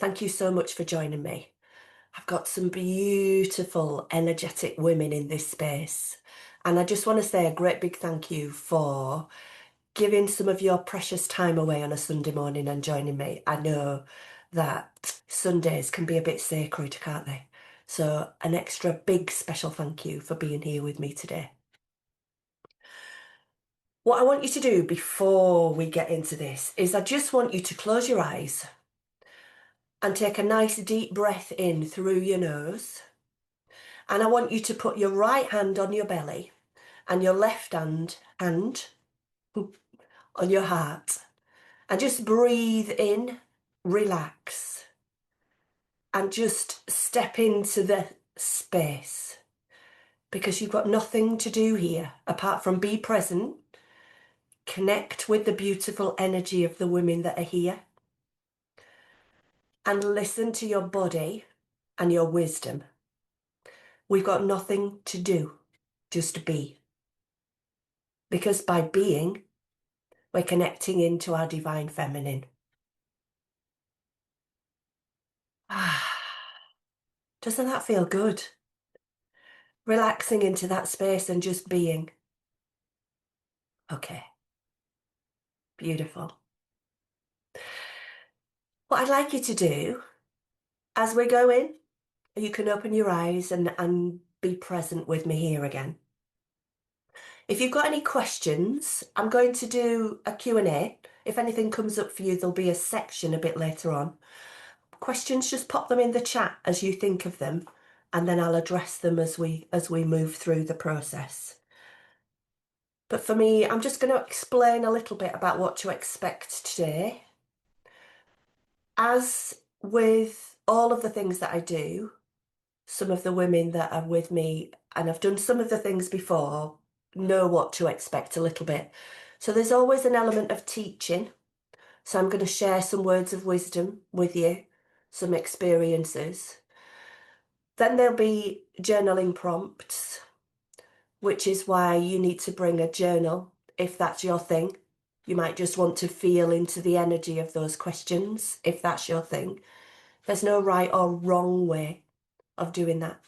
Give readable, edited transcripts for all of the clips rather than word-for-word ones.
Thank you so much for joining me. I've got some beautiful, energetic women in this space. And I just want to say a great big thank you for giving some of your precious time away on a Sunday morning and joining me. I know that Sundays can be a bit sacred, can't they? So, an extra big special thank you for being here with me today. What I want you to do before we get into this is I just want you to close your eyes and take a nice deep breath in through your nose. And I want you to put your right hand on your belly and your left hand on your heart. And just breathe in, relax, and just step into the space. Because you've got nothing to do here apart from be present, connect with the beautiful energy of the women that are here, and listen to your body and your wisdom. We've got nothing to do, just be. Because by being, we're connecting into our divine feminine. Doesn't that feel good? Relaxing into that space and just being. Okay, beautiful. What I'd like you to do as we go in, you can open your eyes and be present with me here again. If you've got any questions, I'm going to do a Q&A. If anything comes up for you, there'll be a section a bit later on. Questions, just pop them in the chat as you think of them, and then I'll address them as we move through the process. But for me, I'm just going to explain a little bit about what to expect today. As with all of the things that I do, some of the women that are with me, and I've done some of the things before, know what to expect a little bit. So there's always an element of teaching. So I'm going to share some words of wisdom with you, some experiences. Then there'll be journaling prompts, which is why you need to bring a journal if that's your thing. You might just want to feel into the energy of those questions if that's your thing. There's no right or wrong way of doing that.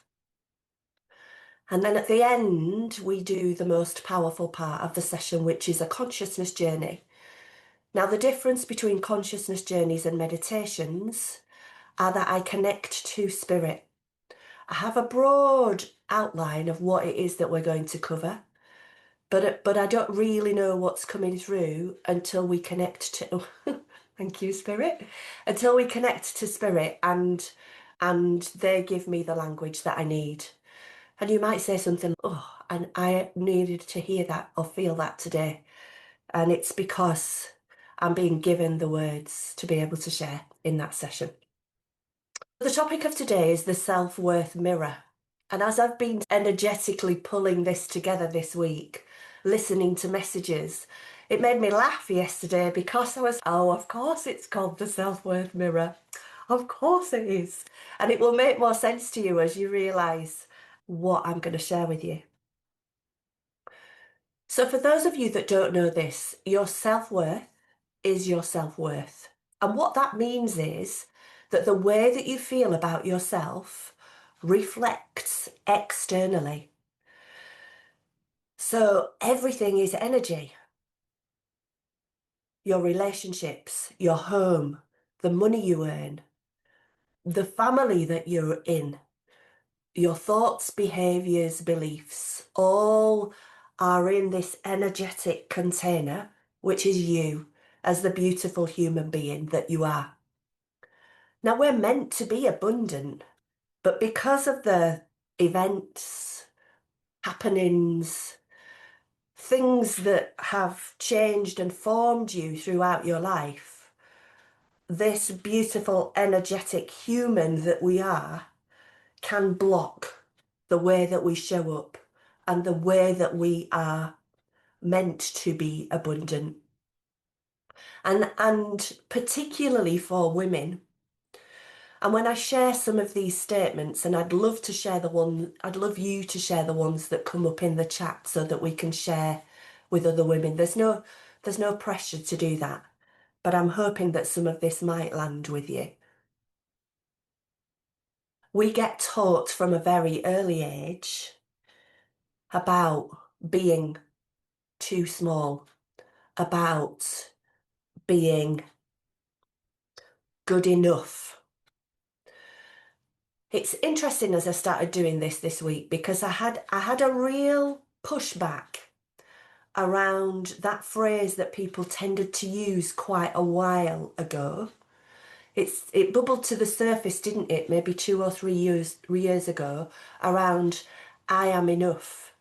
And then at the end, we do the most powerful part of the session, which is a consciousness journey. Now, the difference between consciousness journeys and meditations are that I connect to spirit. I have a broad outline of what it is that we're going to cover, but I don't really know what's coming through until we connect to, thank you, spirit, until we connect to spirit and they give me the language that I need. And you might say something, oh, and I needed to hear that or feel that today. And it's because I'm being given the words to be able to share in that session. The topic of today is the self-worth mirror. And as I've been energetically pulling this together this week, listening to messages, it made me laugh yesterday because I was, oh, of course it's called the self-worth mirror. Of course it is. And it will make more sense to you as you realise what I'm going to share with you. So for those of you that don't know this, your self-worth is your self-worth. And what that means is that the way that you feel about yourself reflects externally. So everything is energy. Your relationships, your home, the money you earn, the family that you're in, your thoughts, behaviors, beliefs, all are in this energetic container, which is you as the beautiful human being that you are. Now, we're meant to be abundant, but because of the events, happenings, things that have changed and formed you throughout your life, this beautiful, energetic human that we are can block the way that we show up and the way that we are meant to be abundant. And particularly for women. And when I share some of these statements, and I'd love you to share the ones that come up in the chat so that we can share with other women. There's no pressure to do that, but I'm hoping that some of this might land with you. We get taught from a very early age about being too small, about being good enough. It's interesting as I started doing this week because I had a real pushback around that phrase that people tended to use quite a while ago. It bubbled to the surface, didn't it? Maybe 2 or 3 years ago, around I am enough.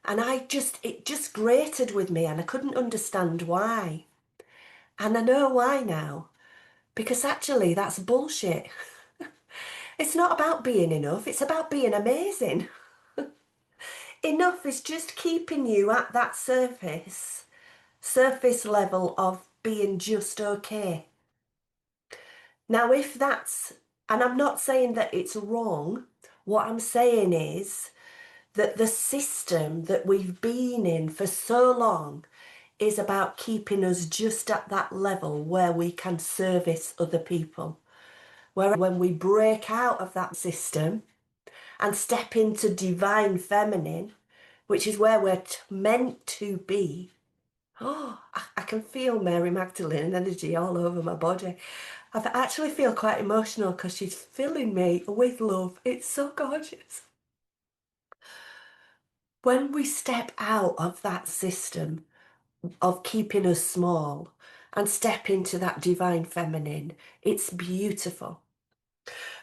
And it just grated with me and I couldn't understand why. And I know why now. Because actually that's bullshit. It's not about being enough, it's about being amazing. Enough is just keeping you at that surface level of being just okay. Now, if that's, and I'm not saying that it's wrong, what I'm saying is that the system that we've been in for so long is about keeping us just at that level where we can service other people. Where when we break out of that system and step into divine feminine, which is where we're meant to be. Oh, I can feel Mary Magdalene energy all over my body. I actually feel quite emotional because she's filling me with love. It's so gorgeous. When we step out of that system of keeping us small and step into that divine feminine, it's beautiful.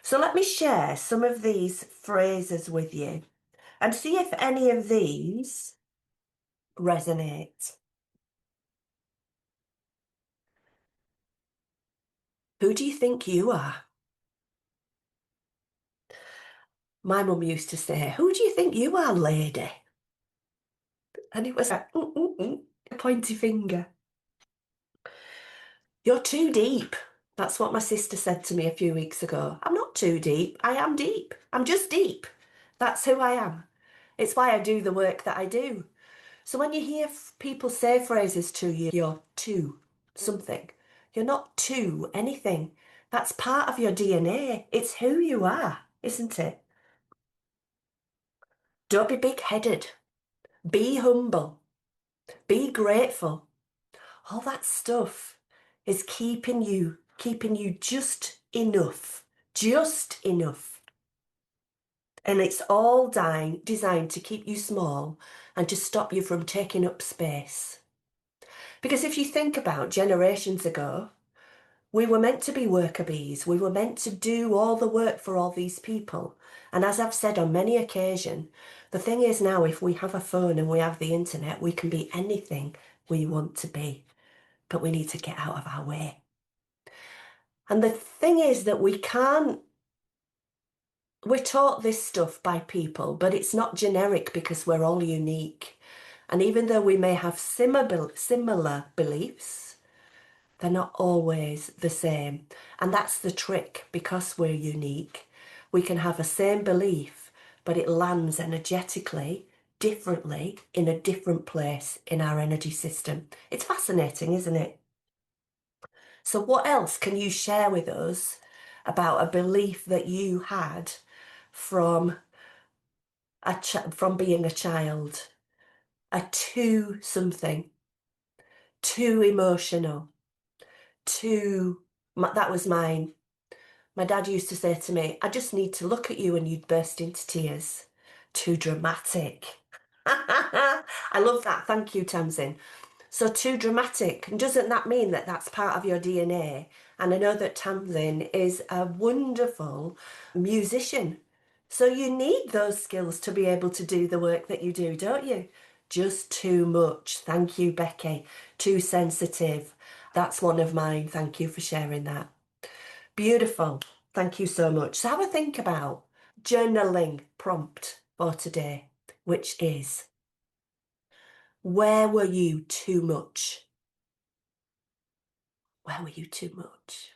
So let me share some of these phrases with you and see if any of these resonate. Who do you think you are? My mum used to say, who do you think you are, lady? And it was like, a pointy finger. You're too deep. That's what my sister said to me a few weeks ago. I'm not too deep. I am deep. I'm just deep. That's who I am. It's why I do the work that I do. So when you hear people say phrases to you, you're too something. You're not too anything. That's part of your DNA. It's who you are, isn't it? Don't be big-headed. Be humble. Be grateful. All that stuff is keeping you just enough. Just enough. And it's all designed to keep you small and to stop you from taking up space. Because if you think about generations ago, we were meant to be worker bees. We were meant to do all the work for all these people. And as I've said on many occasions, the thing is now, if we have a phone and we have the internet, we can be anything we want to be. But we need to get out of our way. And the thing is that we're taught this stuff by people, but it's not generic because we're all unique. And even though we may have similar beliefs, they're not always the same. And that's the trick. Because we're unique, we can have a same belief, but it lands energetically differently in a different place in our energy system. It's fascinating, isn't it? So what else can you share with us about a belief that you had from from being a child? A too something, too emotional, too... That was mine. My dad used to say to me, I just need to look at you and you'd burst into tears. Too dramatic. I love that. Thank you, Tamsin. So too dramatic. And doesn't that mean that that's part of your DNA? And I know that Tamsin is a wonderful musician. So you need those skills to be able to do the work that you do, don't you? Just too much. Thank you, Becky. Too sensitive. That's one of mine. Thank you for sharing that. Beautiful. Thank you so much. So have a think about journaling prompt for today, which is, where were you too much? Where were you too much?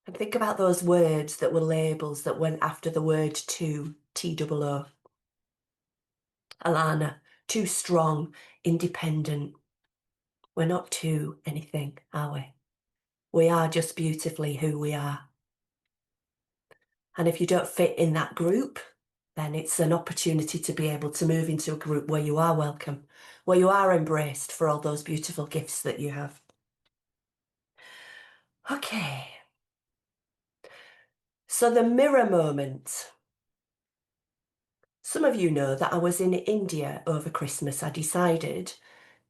And think about those words that were labels that went after the word too, T-O-O. Alana, too strong, independent. We're not too anything, are we? We are just beautifully who we are. And if you don't fit in that group, then it's an opportunity to be able to move into a group where you are welcome, where you are embraced for all those beautiful gifts that you have. Okay. So the mirror moment. Some of you know that I was in India over Christmas. I decided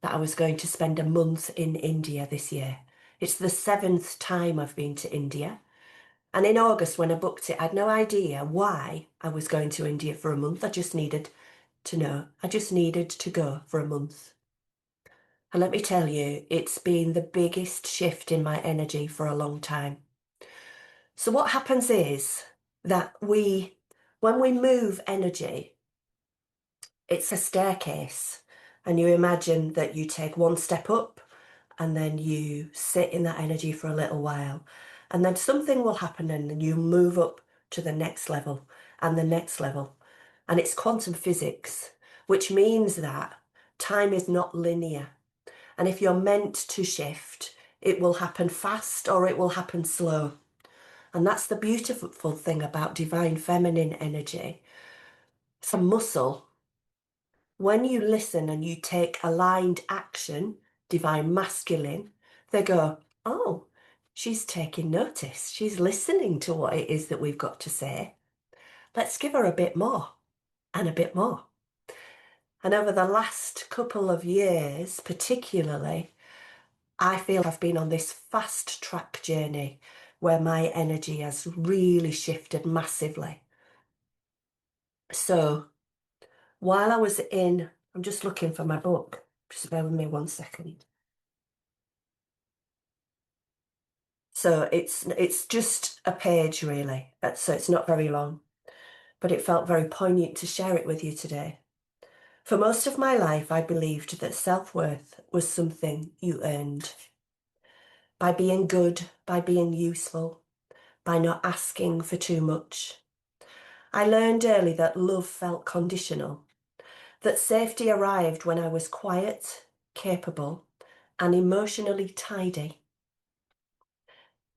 that I was going to spend a month in India this year. It's the seventh time I've been to India. And in August, when I booked it, I had no idea why I was going to India for a month. I just needed to know. I just needed to go for a month. And let me tell you, it's been the biggest shift in my energy for a long time. So what happens is that when we move energy, it's a staircase. And you imagine that you take one step up and then you sit in that energy for a little while. And then something will happen and then you move up to the next level and the next level. And it's quantum physics, which means that time is not linear. And if you're meant to shift, it will happen fast or it will happen slow. And that's the beautiful thing about divine feminine energy. It's a muscle. When you listen and you take aligned action, divine masculine, they go, oh, she's taking notice. She's listening to what it is that we've got to say. Let's give her a bit more and a bit more. And over the last couple of years, particularly, I feel I've been on this fast track journey where my energy has really shifted massively. So while I was in, I'm just looking for my book. Just bear with me 1 second. So it's just a page really, so it's not very long, but it felt very poignant to share it with you today. For most of my life, I believed that self-worth was something you earned by being good, by being useful, by not asking for too much. I learned early that love felt conditional, that safety arrived when I was quiet, capable, and emotionally tidy.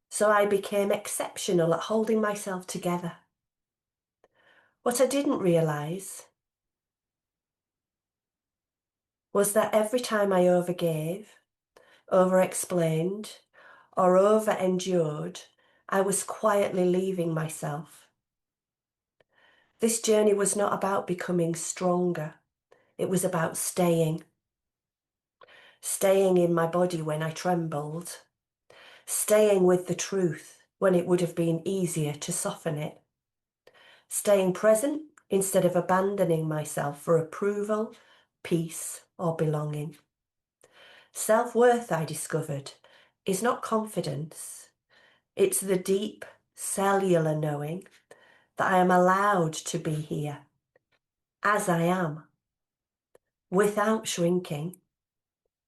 So I became exceptional at holding myself together. What I didn't realise was that every time I overgave, over-explained, or over-endured, I was quietly leaving myself. This journey was not about becoming stronger. It was about staying in my body when I trembled, staying with the truth when it would have been easier to soften it, staying present instead of abandoning myself for approval, peace, or belonging. Self-worth, I discovered, is not confidence. It's the deep cellular knowing that I am allowed to be here as I am, without shrinking,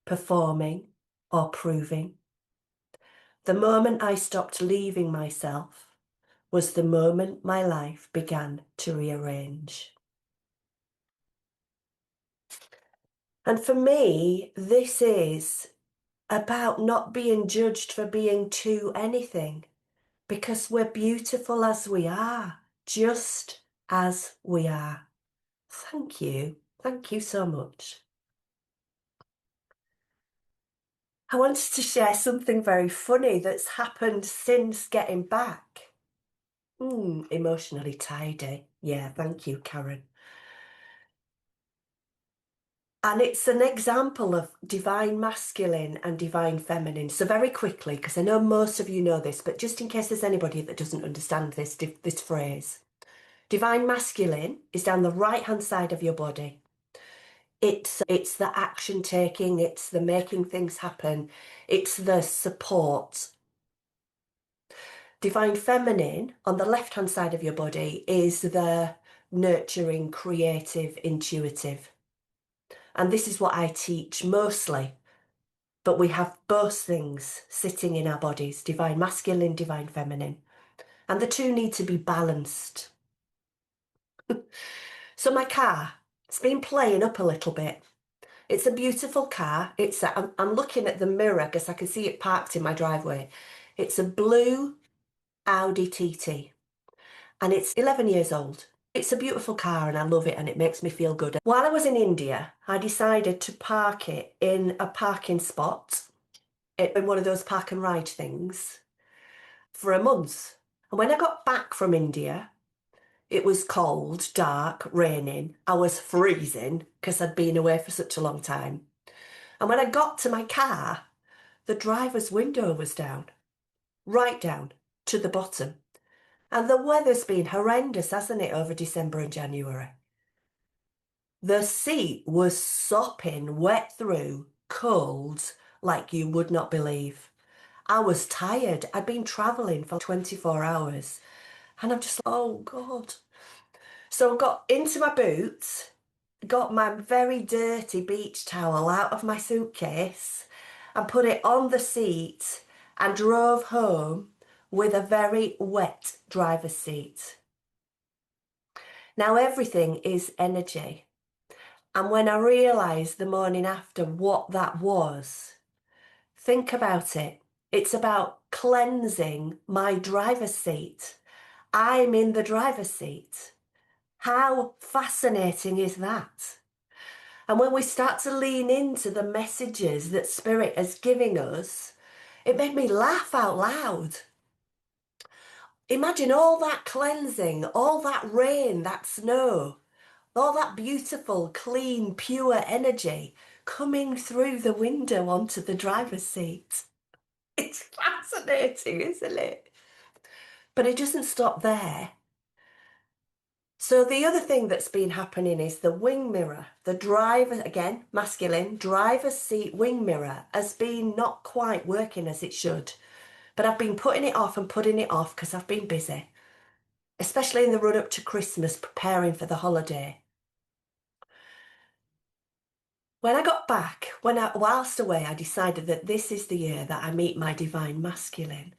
performing, or proving. The moment I stopped leaving myself was the moment my life began to rearrange. And for me, this is about not being judged for being too anything, because we're beautiful as we are, just as we are. Thank you. Thank you so much. I wanted to share something very funny that's happened since getting back. Emotionally tidy. Yeah, thank you, Karen. And it's an example of divine masculine and divine feminine. So very quickly, because I know most of you know this, but just in case there's anybody that doesn't understand this phrase. Divine masculine is down the right-hand side of your body. It's the action taking, it's the making things happen, it's the support. Divine feminine on the left-hand side of your body is the nurturing, creative, intuitive. And this is what I teach mostly. But we have both things sitting in our bodies, divine masculine, divine feminine. And the two need to be balanced. So my car, it's been playing up a little bit. It's a beautiful car. I'm looking at the mirror because I can see it parked in my driveway. It's a blue Audi TT. and it's 11 years old. It's a beautiful car and I love it and it makes me feel good. While I was in India, I decided to park it in a parking spot in one of those park and ride things for a month. And when I got back from India, it was cold, dark, raining. I was freezing because I'd been away for such a long time. And when I got to my car, the driver's window was down, right down to the bottom. And the weather's been horrendous, hasn't it, over December and January? The seat was sopping wet through, cold, like you would not believe. I was tired. I'd been travelling for 24 hours. And I'm just, oh God. So I got into my boots, got my very dirty beach towel out of my suitcase and put it on the seat and drove home with a very wet driver's seat. Now everything is energy. And when I realised the morning after what that was, think about it. It's about cleansing my driver's seat. I'm in the driver's seat. How fascinating is that? And when we start to lean into the messages that Spirit is giving us, it made me laugh out loud. Imagine all that cleansing, all that rain, that snow, all that beautiful, clean, pure energy coming through the window onto the driver's seat. It's fascinating, isn't it? But it doesn't stop there. So the other thing that's been happening is the wing mirror. The driver, again, masculine, driver's seat wing mirror has been not quite working as it should. But I've been putting it off and putting it off because I've been busy, especially in the run up to Christmas, preparing for the holiday. When I got back, whilst away, I decided that this is the year that I meet my divine masculine.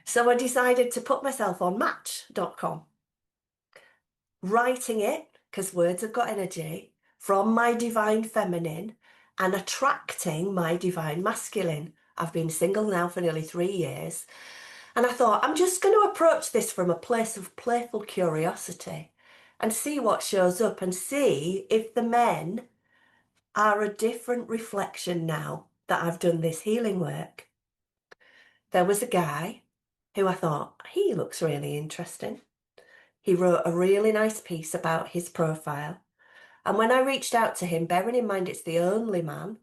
So I decided to put myself on Match.com, writing it, because words have got energy, from my divine feminine and attracting my divine masculine. I've been single now for nearly 3 years. And I thought, I'm just going to approach this from a place of playful curiosity and see what shows up and see if the men are a different reflection now that I've done this healing work. There was a guy who I thought, he looks really interesting. He wrote a really nice piece about his profile. And when I reached out to him, bearing in mind it's the only man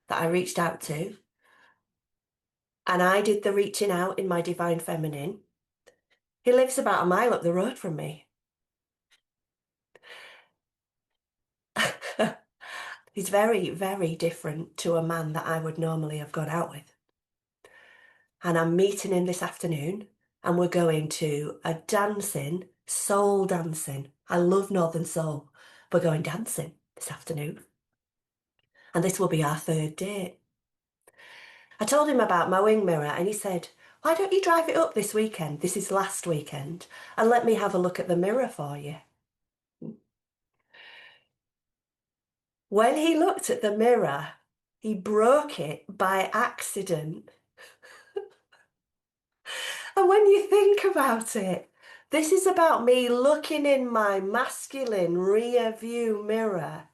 that I reached out to, and I did the reaching out in my divine feminine, he lives about a mile up the road from me. He's very, very different to a man that I would normally have gone out with. And I'm meeting him this afternoon and we're going to a dancing, soul dancing. I love Northern Soul. We're going dancing this afternoon. And this will be our third date. I told him about my wing mirror and he said, why don't you drive it up this weekend? This is last weekend. And let me have a look at the mirror for you. When he looked at the mirror, he broke it by accident. And when you think about it, this is about me looking in my masculine rear view mirror.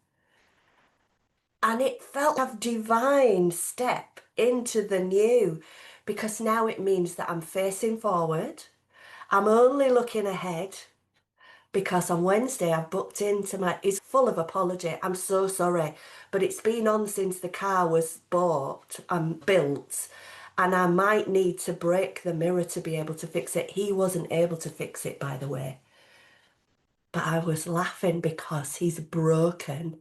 And it felt like a divine step into the new because now it means that I'm facing forward. I'm only looking ahead because on Wednesday I've booked into it's full of apology. I'm so sorry, but it's been on since the car was bought and built. And I might need to break the mirror to be able to fix it. He wasn't able to fix it, by the way. But I was laughing because he's broken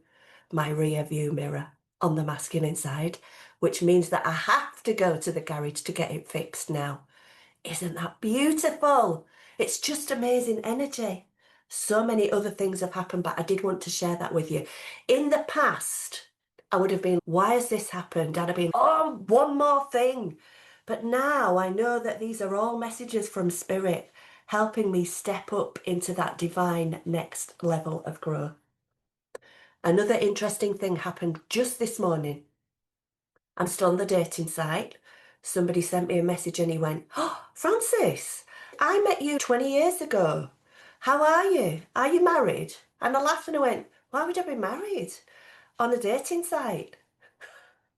my rear view mirror on the masculine side, which means that I have to go to the garage to get it fixed now. Isn't that beautiful? It's just amazing energy. So many other things have happened, but I did want to share that with you. In the past, I would have been, why has this happened? I'd have been, oh, one more thing. But now I know that these are all messages from Spirit helping me step up into that divine next level of growth. Another interesting thing happened just this morning. I'm still on the dating site. Somebody sent me a message and he went, oh, Francis, I met you 20 years ago. How are you? Are you married? And I laughed and I went, why would I be married on a dating site?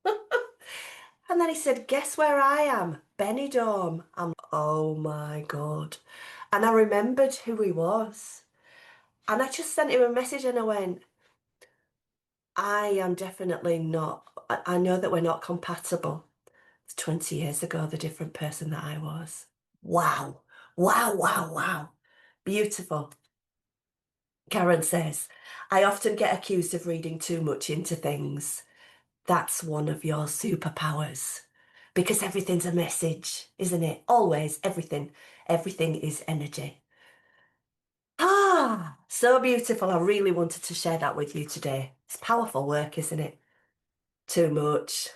And then he said, guess where I am? Benidorm. I'm, oh my God. And I remembered who he was. And I just sent him a message and I went, I am definitely not, I know that we're not compatible. It's 20 years ago, the different person that I was. Wow. Wow, wow, wow. Beautiful. Karen says, I often get accused of reading too much into things. That's one of your superpowers. Because everything's a message, isn't it? Always, everything. Everything is energy. Ah, so beautiful. I really wanted to share that with you today. It's powerful work, isn't it? Too much.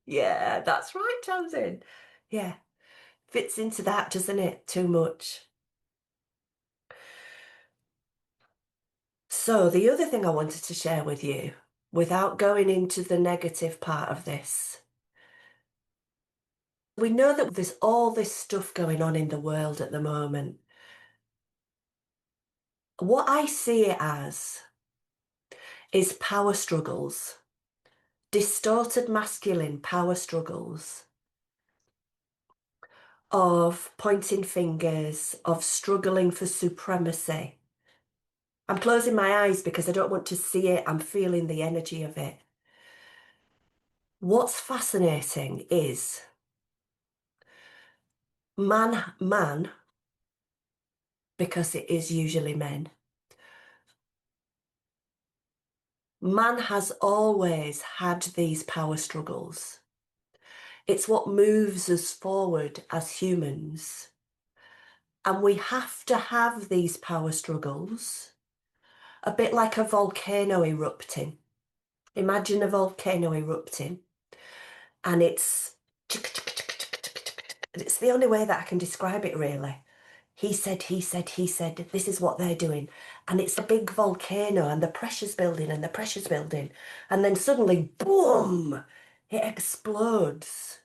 Yeah, that's right, Tamsin. Yeah, fits into that, doesn't it? Too much. So, the other thing I wanted to share with you, without going into the negative part of this, we know that there's all this stuff going on in the world at the moment. What I see it as is power struggles, distorted masculine power struggles of pointing fingers, of struggling for supremacy. I'm closing my eyes because I don't want to see it. I'm feeling the energy of it. What's fascinating is man, because it is usually men, man has always had these power struggles. It's what moves us forward as humans. And we have to have these power struggles, a bit like a volcano erupting. Imagine a volcano erupting, and it's the only way that I can describe it, really. He said, this is what they're doing. And it's a big volcano, and the pressure's building, and the pressure's building. And then suddenly, boom, it explodes.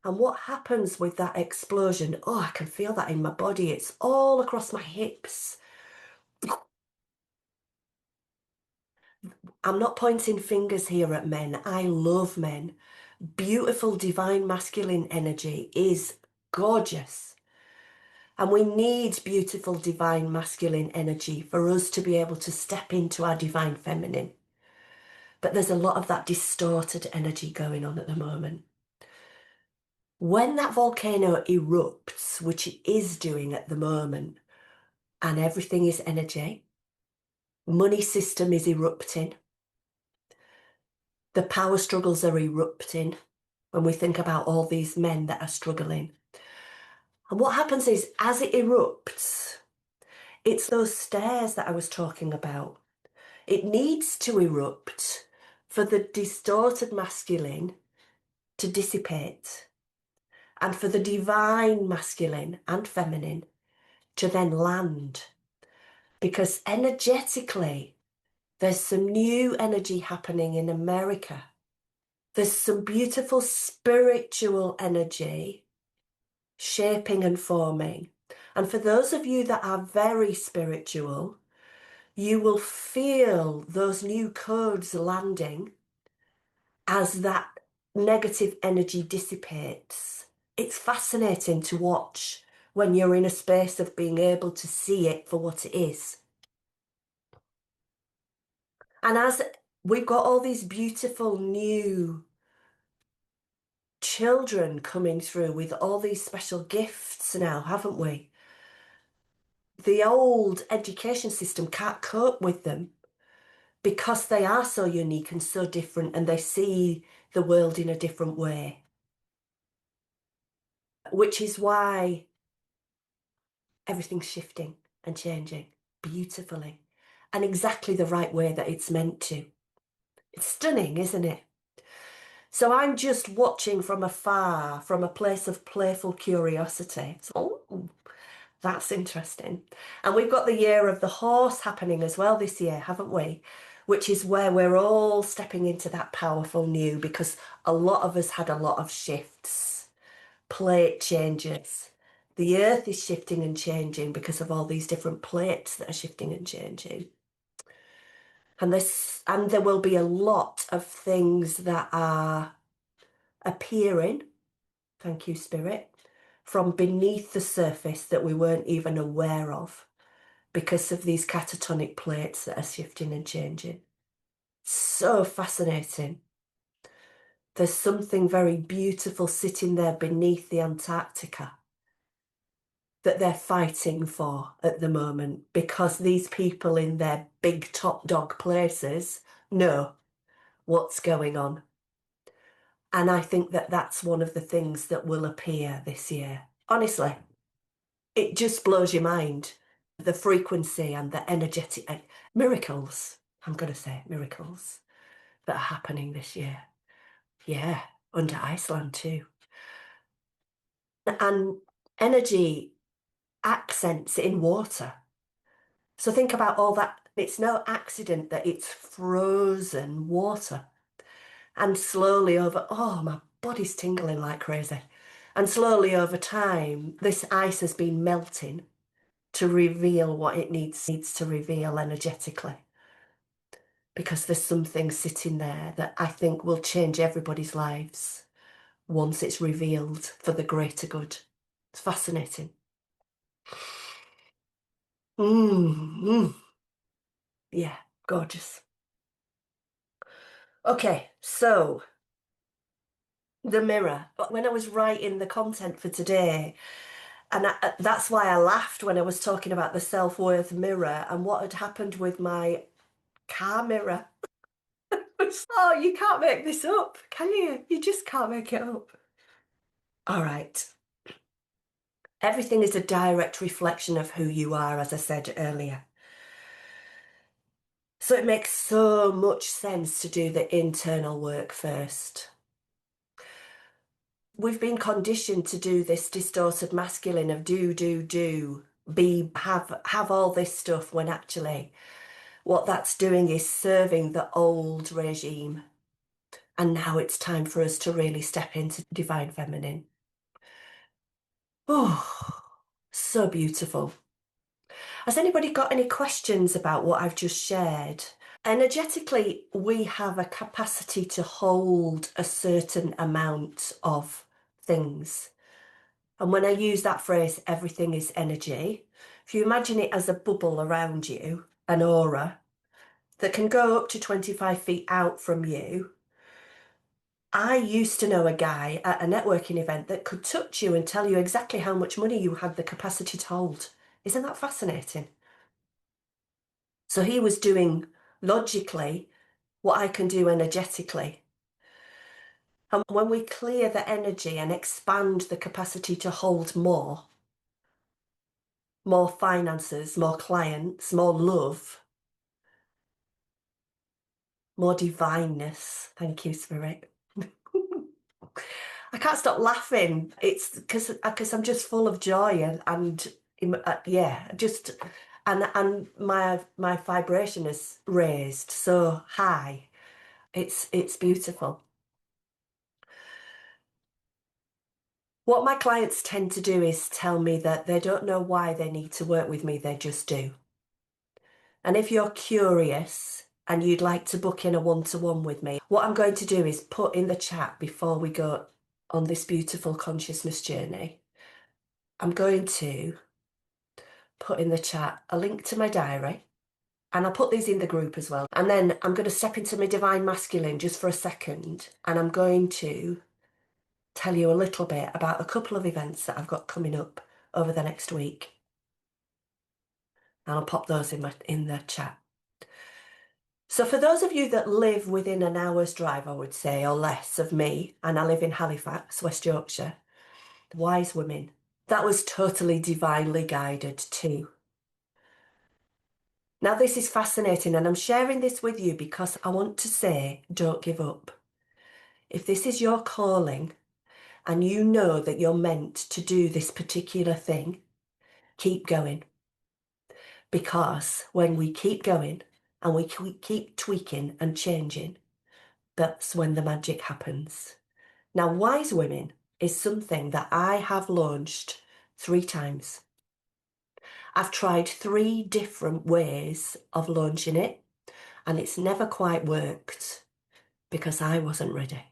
And what happens with that explosion? Oh, I can feel that in my body. It's all across my hips. I'm not pointing fingers here at men. I love men. Beautiful divine masculine energy is gorgeous. And we need beautiful divine masculine energy for us to be able to step into our divine feminine. But there's a lot of that distorted energy going on at the moment. When that volcano erupts, which it is doing at the moment, and everything is energy, money system is erupting, the power struggles are erupting when we think about all these men that are struggling. And what happens is, as it erupts, it's those stairs that I was talking about. It needs to erupt for the distorted masculine to dissipate and for the divine masculine and feminine to then land. Because energetically, there's some new energy happening in America. There's some beautiful spiritual energy shaping and forming. And for those of you that are very spiritual, you will feel those new codes landing as that negative energy dissipates. It's fascinating to watch when you're in a space of being able to see it for what it is. And as we've got all these beautiful new children coming through with all these special gifts now, haven't we? The old education system can't cope with them because they are so unique and so different and they see the world in a different way. Which is why everything's shifting and changing beautifully and exactly the right way that it's meant to. It's stunning, isn't it? So I'm just watching from afar, from a place of playful curiosity. So, oh, that's interesting. And we've got the year of the horse happening as well this year, haven't we? Which is where we're all stepping into that powerful new because a lot of us had a lot of shifts plate changes. The earth is shifting and changing because of all these different plates that are shifting and changing. And there will be a lot of things that are appearing, thank you, Spirit, from beneath the surface that we weren't even aware of because of these catatonic plates that are shifting and changing. So fascinating. There's something very beautiful sitting there beneath the Antarctica that they're fighting for at the moment because these people in their big top dog places know what's going on. And I think that that's one of the things that will appear this year. Honestly, it just blows your mind. The frequency and the energetic miracles, I'm going to say miracles that are happening this year. Yeah, under Iceland too. And energy accents in water. So think about all that. It's no accident that it's frozen water. And slowly oh, my body's tingling like crazy. And slowly over time, this ice has been melting to reveal what it needs to reveal energetically. Because there's something sitting there that I think will change everybody's lives once it's revealed for the greater good. It's fascinating. Mm. Yeah, gorgeous. Okay, so the mirror. When I was writing the content for today, and that's why I laughed when I was talking about the self-worth mirror and what had happened with my car mirror. Oh, you can't make this up, can you? You just can't make it up. All right. Everything is a direct reflection of who you are, as I said earlier. So it makes so much sense to do the internal work first. We've been conditioned to do this distorted masculine of do, be, have all this stuff when actually what that's doing is serving the old regime. And now it's time for us to really step into divine feminine. Oh, so beautiful. Has anybody got any questions about what I've just shared? Energetically, we have a capacity to hold a certain amount of things. And when I use that phrase, everything is energy, if you imagine it as a bubble around you, an aura that can go up to 25 feet out from you. I used to know a guy at a networking event that could touch you and tell you exactly how much money you had the capacity to hold. Isn't that fascinating? So he was doing logically what I can do energetically. And when we clear the energy and expand the capacity to hold more finances, more clients, more love, more divineness. Thank you, Spirit. I can't stop laughing. It's because I'm just full of joy and yeah, just and my vibration is raised so high. It's beautiful. What my clients tend to do is tell me that they don't know why they need to work with me, they just do. And if you're curious and you'd like to book in a one-to-one with me, what I'm going to do is put in the chat before we go on this beautiful consciousness journey. I'm going to put in the chat a link to my diary, and I'll put these in the group as well. And then I'm going to step into my divine masculine just for a second, and I'm going to tell you a little bit about a couple of events that I've got coming up over the next week. And I'll pop those in the chat. So for those of you that live within an hour's drive, I would say, or less of me, and I live in Halifax, West Yorkshire, wise women. That was totally divinely guided too. Now, this is fascinating, and I'm sharing this with you because I want to say, don't give up. If this is your calling and you know that you're meant to do this particular thing, keep going. Because when we keep going and we keep tweaking and changing, that's when the magic happens. Now, wise women is something that I have launched 3 times. I've tried 3 different ways of launching it, and it's never quite worked because I wasn't ready.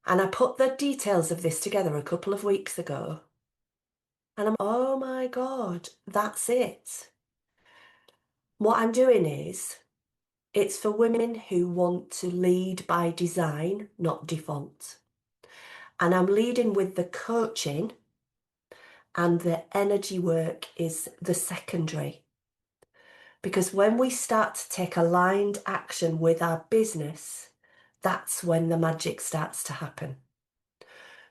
And I put the details of this together a couple of weeks ago, and oh my God, that's it. What I'm doing is, it's for women who want to lead by design, not default. And I'm leading with the coaching, and the energy work is the secondary. Because when we start to take aligned action with our business, that's when the magic starts to happen.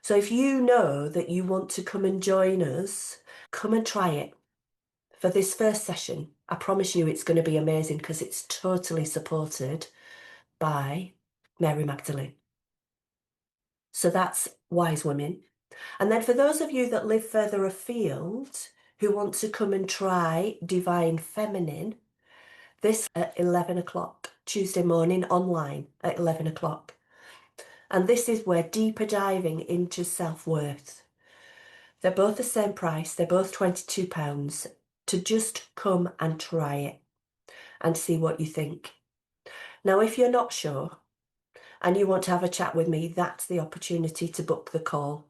So if you know that you want to come and join us, come and try it. For this first session, I promise you it's going to be amazing because it's totally supported by Mary Magdalene. So that's Wise Women. And then for those of you that live further afield who want to come and try Divine Feminine, this at 11 o'clock, Tuesday morning online at 11 o'clock. And this is where deeper diving into self-worth. They're both the same price. They're both £22 to just come and try it and see what you think. Now, if you're not sure and you want to have a chat with me, that's the opportunity to book the call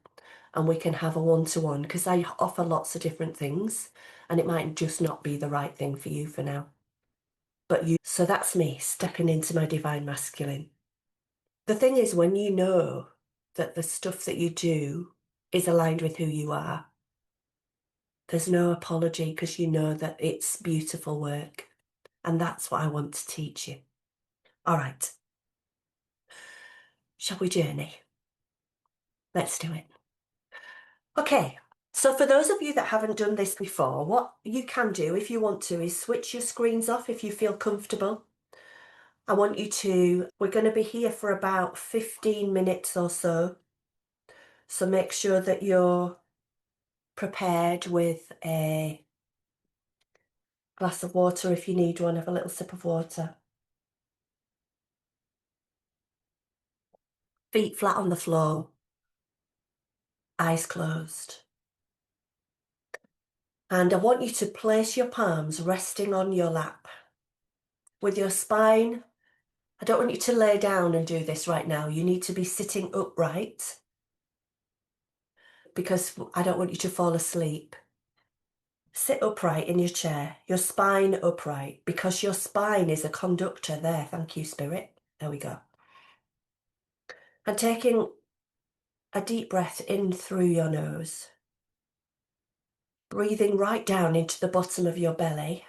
and we can have a one-to-one because I offer lots of different things and it might just not be the right thing for you for now. So that's me stepping into my divine masculine. The thing is, when you know that the stuff that you do is aligned with who you are, there's no apology because you know that it's beautiful work. And that's what I want to teach you. All right. Shall we journey? Let's do it. Okay. So for those of you that haven't done this before, what you can do if you want to is switch your screens off if you feel comfortable. We're going to be here for about 15 minutes or so. So make sure that you're prepared with a glass of water if you need one. Have a little sip of water. Feet flat on the floor. Eyes closed. And I want you to place your palms resting on your lap. With your spine, I don't want you to lay down and do this right now. You need to be sitting upright because I don't want you to fall asleep. Sit upright in your chair, your spine upright, because your spine is a conductor there. Thank you, Spirit. There we go. And taking a deep breath in through your nose. Breathing right down into the bottom of your belly.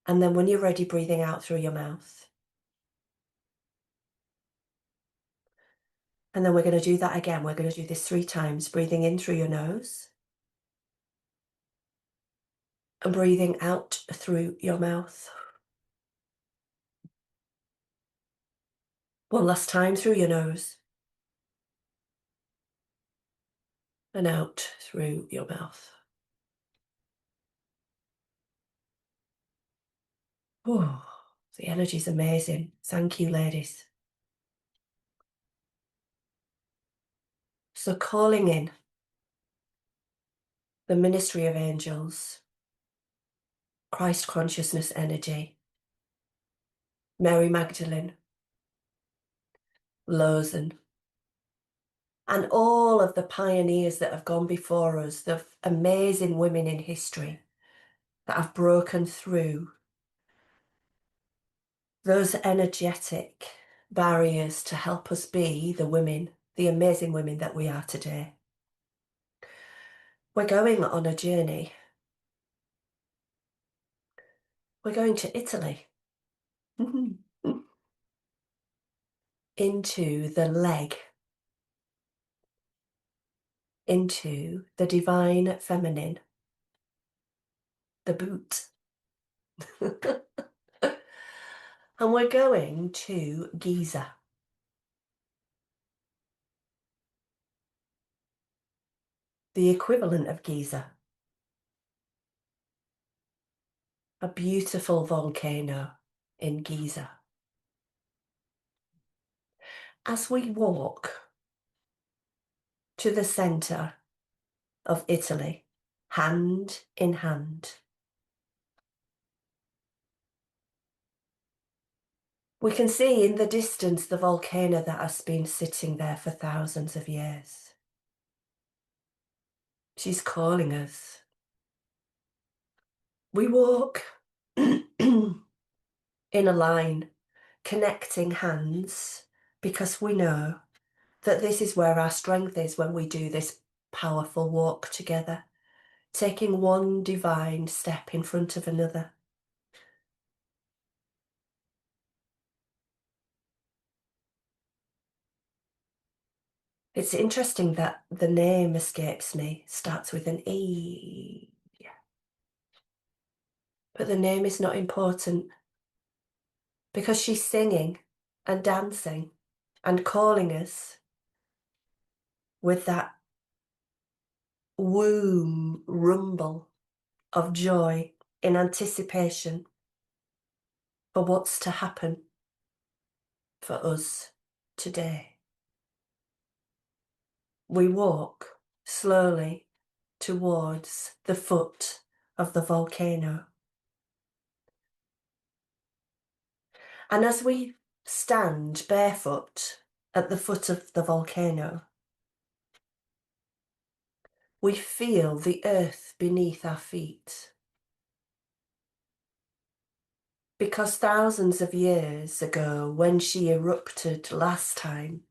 And then when you're ready, breathing out through your mouth. And then we're going to do that again. We're going to do this 3 times. Breathing in through your nose. And breathing out through your mouth. One last time through your nose. And out through your mouth. Oh, the energy's amazing. Thank you, ladies. So calling in the ministry of angels, Christ consciousness energy, Mary Magdalene, Lozan, and all of the pioneers that have gone before us, the amazing women in history that have broken through those energetic barriers to help us be the women, the amazing women that we are today. We're going on a journey. We're going to Italy. Into the leg. Into the divine feminine. The boot. And we're going to Giza. The equivalent of Giza. A beautiful volcano in Giza. As we walk to the centre of Italy, hand in hand. We can see in the distance the volcano that has been sitting there for thousands of years. She's calling us. We walk in a line, connecting hands, because we know that this is where our strength is when we do this powerful walk together, taking one divine step in front of another. It's interesting that the name escapes me, starts with an E. But the name is not important because she's singing and dancing and calling us with that womb rumble of joy in anticipation for what's to happen for us today. We walk slowly towards the foot of the volcano. And as we stand barefoot at the foot of the volcano, we feel the earth beneath our feet. Because thousands of years ago, when she erupted last time,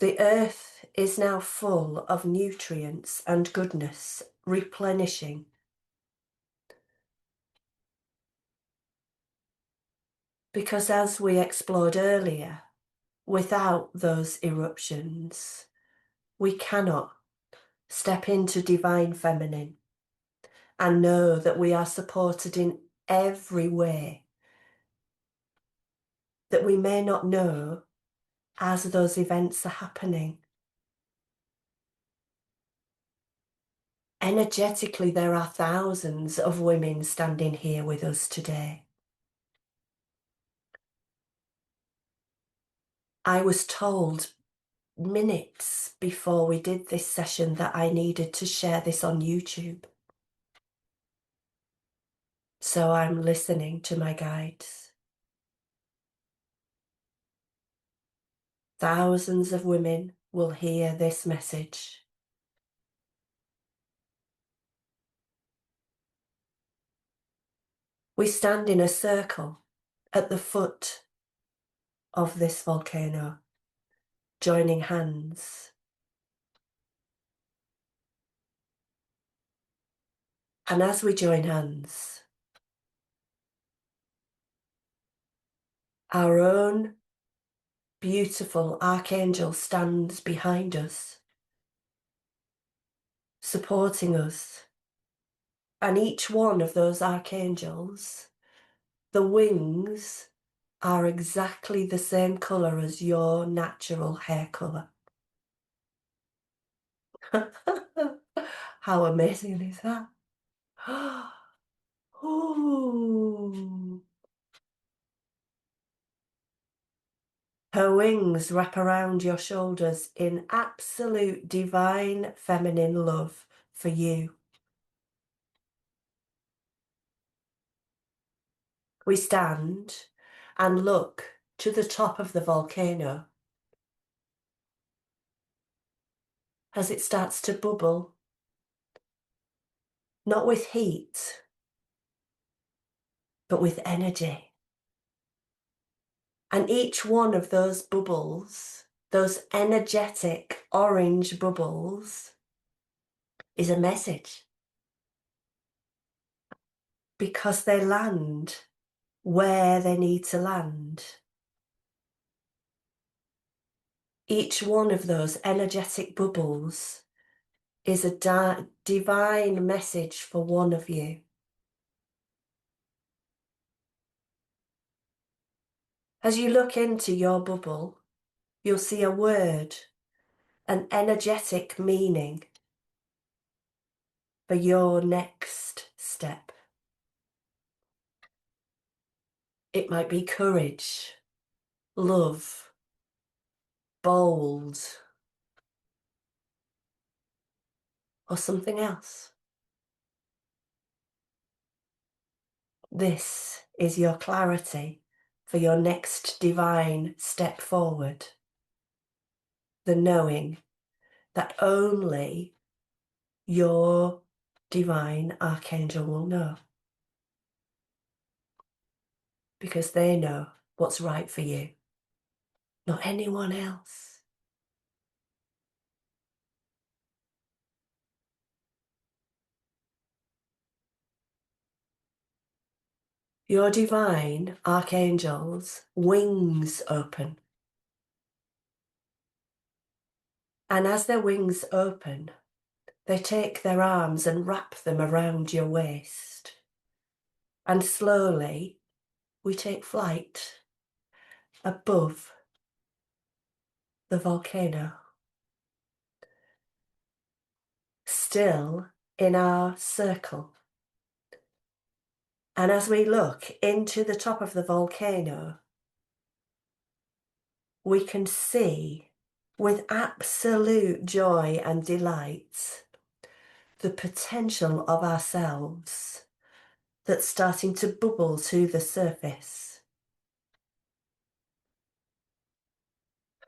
the earth is now full of nutrients and goodness, replenishing. Because as we explored earlier, without those eruptions, we cannot step into divine feminine and know that we are supported in every way that we may not know as those events are happening. Energetically, there are thousands of women standing here with us today. I was told minutes before we did this session that I needed to share this on YouTube. So I'm listening to my guides. Thousands of women will hear this message. We stand in a circle at the foot of this volcano, joining hands. And as we join hands, our own beautiful archangel stands behind us, supporting us. And each one of those archangels, the wings are exactly the same colour as your natural hair colour. How amazing is that? Ooh. Her wings wrap around your shoulders in absolute divine feminine love for you. We stand and look to the top of the volcano as it starts to bubble, not with heat, but with energy. And each one of those bubbles, those energetic orange bubbles, is a message. Because they land where they need to land. Each one of those energetic bubbles is a divine message for one of you. As you look into your bubble, you'll see a word, an energetic meaning for your next step. It might be courage, love, bold, or something else. This is your clarity for your next divine step forward. The knowing that only your divine archangel will know. Because they know what's right for you, not anyone else. Your divine archangel's wings open. And as their wings open, they take their arms and wrap them around your waist. And slowly, we take flight above the volcano. Still in our circle. And as we look into the top of the volcano, we can see with absolute joy and delight the potential of ourselves that's starting to bubble to the surface.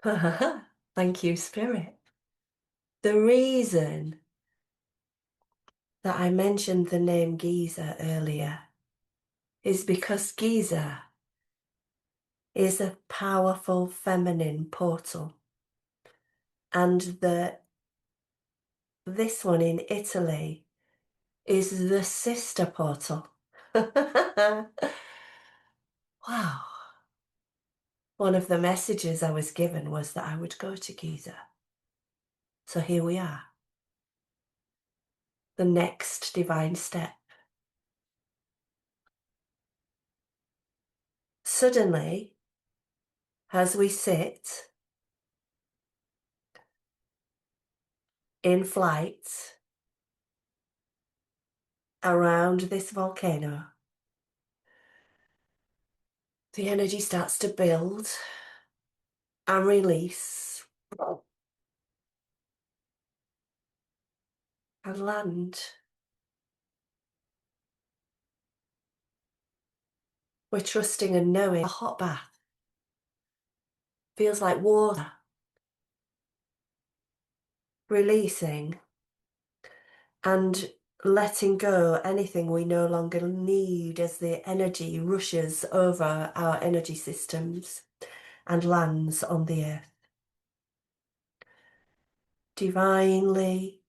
Thank you, Spirit. The reason that I mentioned the name Giza earlier is because Giza is a powerful feminine portal. And this one in Italy is the sister portal. Wow. One of the messages I was given was that I would go to Giza. So here we are. The next divine step. Suddenly, as we sit in flight around this volcano, the energy starts to build and release and land. We're trusting and knowing a hot bath feels like water, releasing and letting go anything we no longer need as the energy rushes over our energy systems and lands on the earth. Divinely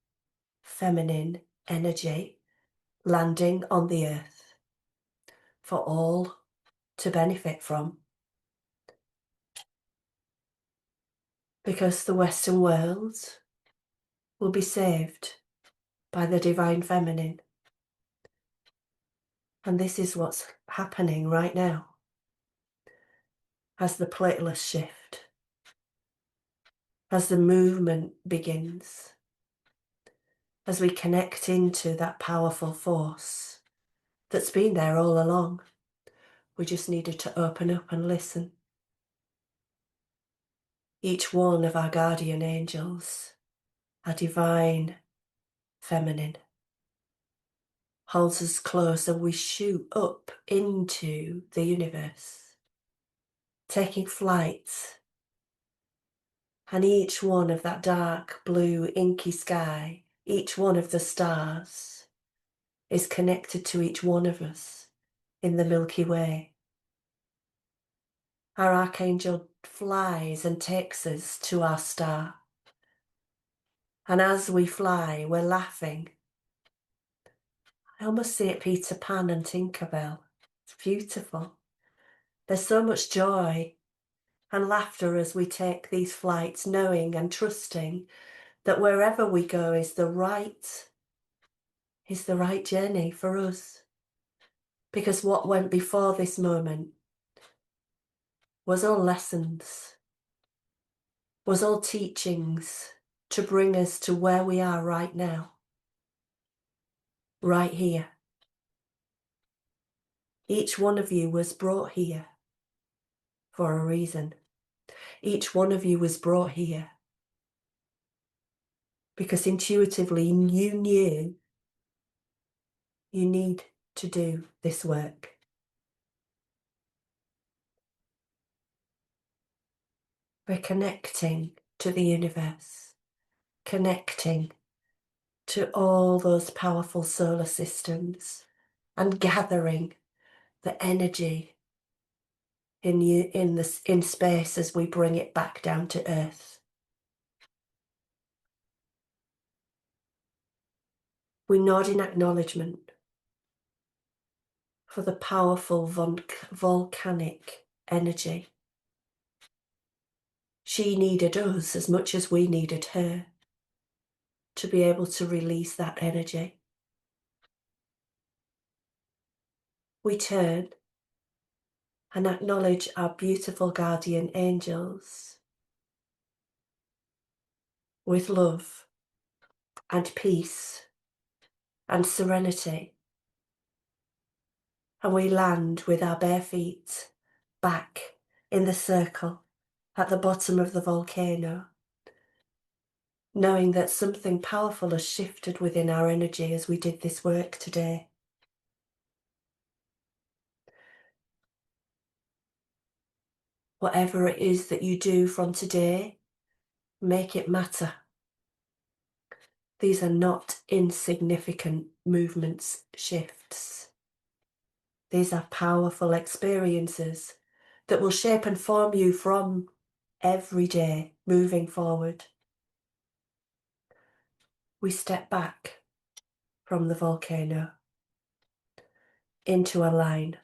feminine energy landing on the earth for all to benefit from. Because the Western world will be saved by the divine feminine. And this is what's happening right now as the platelets shift, as the movement begins, as we connect into that powerful force that's been there all along. We just needed to open up and listen. Each one of our guardian angels, our divine feminine, holds us close and we shoot up into the universe, taking flight. And each one of that dark blue inky sky, each one of the stars is connected to each one of us in the Milky Way. Our archangel flies and takes us to our star. And as we fly, we're laughing. I almost see it Peter Pan and Tinkerbell. It's beautiful. There's so much joy and laughter as we take these flights, knowing and trusting that wherever we go is the right journey for us. Because what went before this moment was all lessons, was all teachings to bring us to where we are right now, right here. Each one of you was brought here for a reason. Each one of you was brought here because intuitively you knew you need to do this work. We're connecting to the universe, connecting to all those powerful solar systems and gathering the energy in you in space as we bring it back down to earth. We nod in acknowledgement for the powerful volcanic energy. She needed us as much as we needed her to be able to release that energy. We turn and acknowledge our beautiful guardian angels with love and peace and serenity. And we land with our bare feet back in the circle at the bottom of the volcano, knowing that something powerful has shifted within our energy as we did this work today. Whatever it is that you do from today, make it matter. These are not insignificant movements, shifts. These are powerful experiences that will shape and form you from every day moving forward. We step back from the volcano into a line,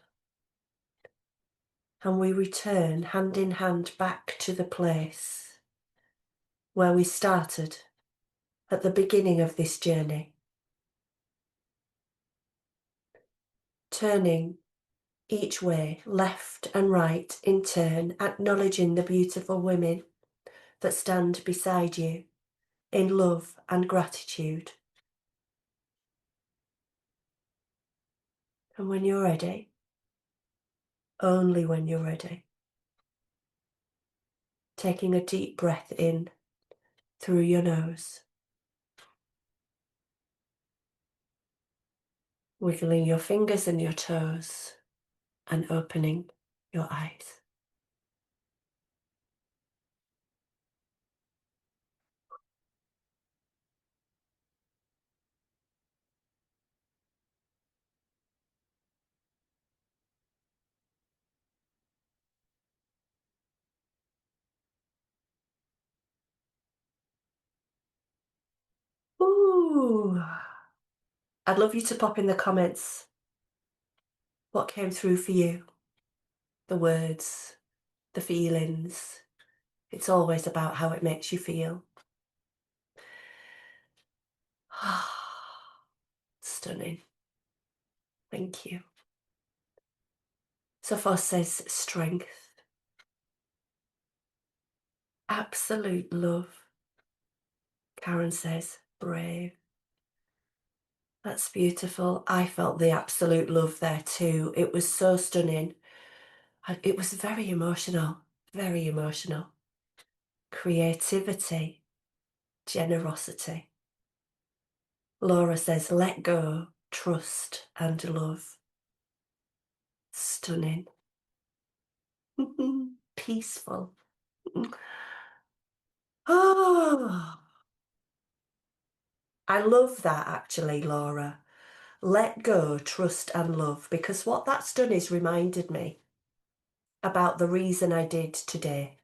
and we return hand in hand back to the place where we started at the beginning of this journey, turning each way, left and right in turn, acknowledging the beautiful women that stand beside you in love and gratitude. And when you're ready, only when you're ready, taking a deep breath in through your nose, wiggling your fingers and your toes, and opening your eyes. Ooh. I'd love you to pop in the comments what came through for you. The words, the feelings. It's always about how it makes you feel. Stunning. Thank you. Sophos says strength. Absolute love. Karen says brave. That's beautiful. I felt the absolute love there too. It was so stunning. It was very emotional, very emotional. Creativity, generosity. Laura says let go, trust and love. Stunning. Peaceful. Oh, I love that actually, Laura. Let go, trust and love, because what that's done is reminded me about the reason I did today.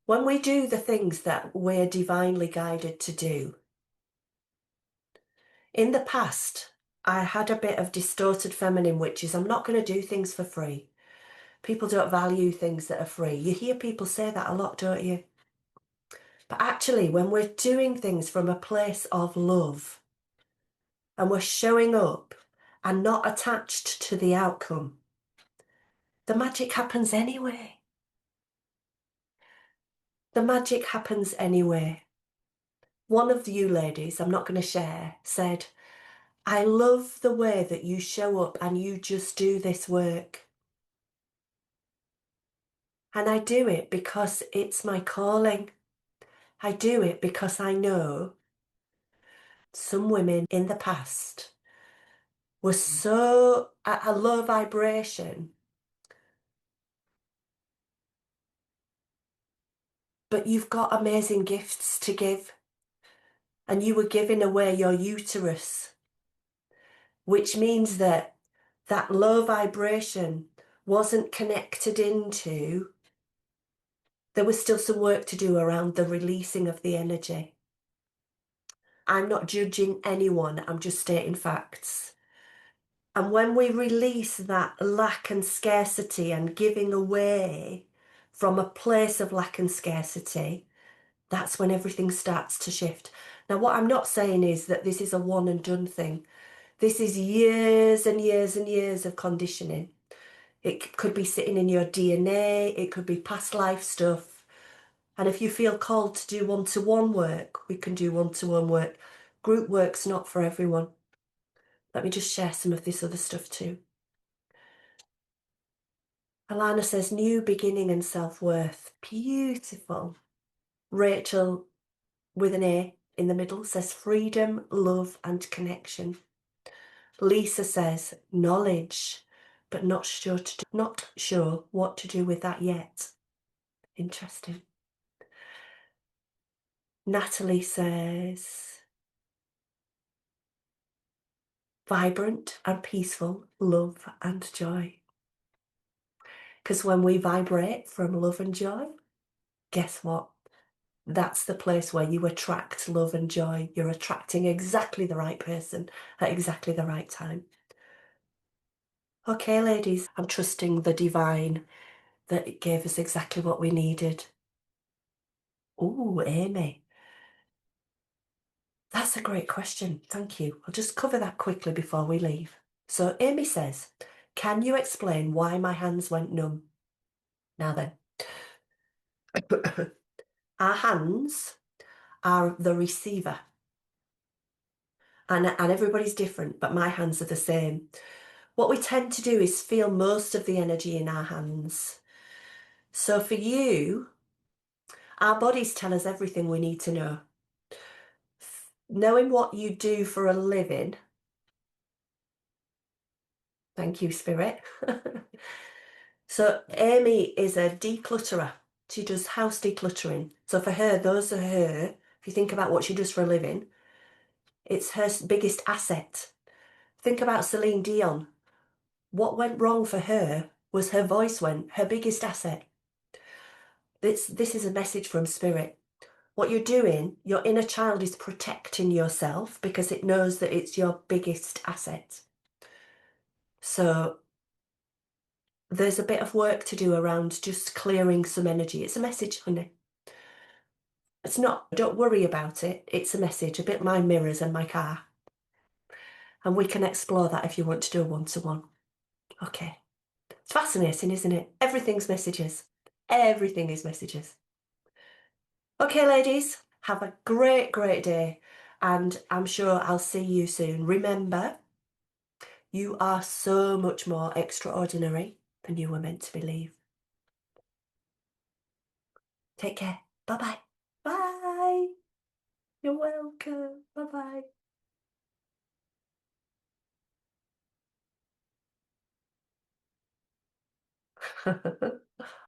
When we do the things that we're divinely guided to do, in the past, I had a bit of distorted feminine, which is I'm not going to do things for free. People don't value things that are free. You hear people say that a lot, don't you? But actually, when we're doing things from a place of love and we're showing up and not attached to the outcome, the magic happens anyway. The magic happens anyway. One of you ladies, I'm not going to share, said, I love the way that you show up and you just do this work. And I do it because it's my calling. I do it because I know some women in the past were so at a low vibration, but you've got amazing gifts to give. And you were giving away your uterus, which means that that low vibration wasn't connected into, there was still some work to do around the releasing of the energy. I'm not judging anyone, I'm just stating facts. And when we release that lack and scarcity and giving away from a place of lack and scarcity, that's when everything starts to shift. Now, what I'm not saying is that this is a one and done thing. This is years and years and years of conditioning. It could be sitting in your DNA, it could be past life stuff. And if you feel called to do one-to-one work, we can do one-to-one work. Group work's not for everyone. Let me just share some of this other stuff too. Alana says, new beginning and self-worth. Beautiful. Rachel, with an A in the middle, says freedom, love, and connection. Lisa says knowledge, but not sure what to do with that yet. Interesting. Natalie says vibrant and peaceful, love and joy. Because when we vibrate from love and joy, guess what? That's the place where you attract love and joy. You're attracting exactly the right person at exactly the right time. Okay, ladies, I'm trusting the divine that it gave us exactly what we needed. Ooh, Amy. That's a great question. Thank you. I'll just cover that quickly before we leave. So Amy says, can you explain why my hands went numb? Now then, our hands are the receiver. And everybody's different, but my hands are the same. What we tend to do is feel most of the energy in our hands. So for you, our bodies tell us everything we need to know. Knowing what you do for a living, thank you, Spirit. So Amy is a declutterer. She does house decluttering. So for her, those are her, if you think about what she does for a living, it's her biggest asset. Think about Celine Dion. What went wrong for her was her voice went, her biggest asset. This is a message from Spirit. What you're doing, your inner child is protecting yourself because it knows that it's your biggest asset. So there's a bit of work to do around just clearing some energy. It's a message, honey. It's not, don't worry about it. It's a message, a bit my mirrors and my car. And we can explore that if you want to do a one-to-one. Okay. It's fascinating, isn't it? Everything's messages. Everything is messages. Okay, ladies, have a great, great day. And I'm sure I'll see you soon. Remember, you are so much more extraordinary than you were meant to believe. Take care. Bye-bye. Bye. You're welcome. Bye-bye.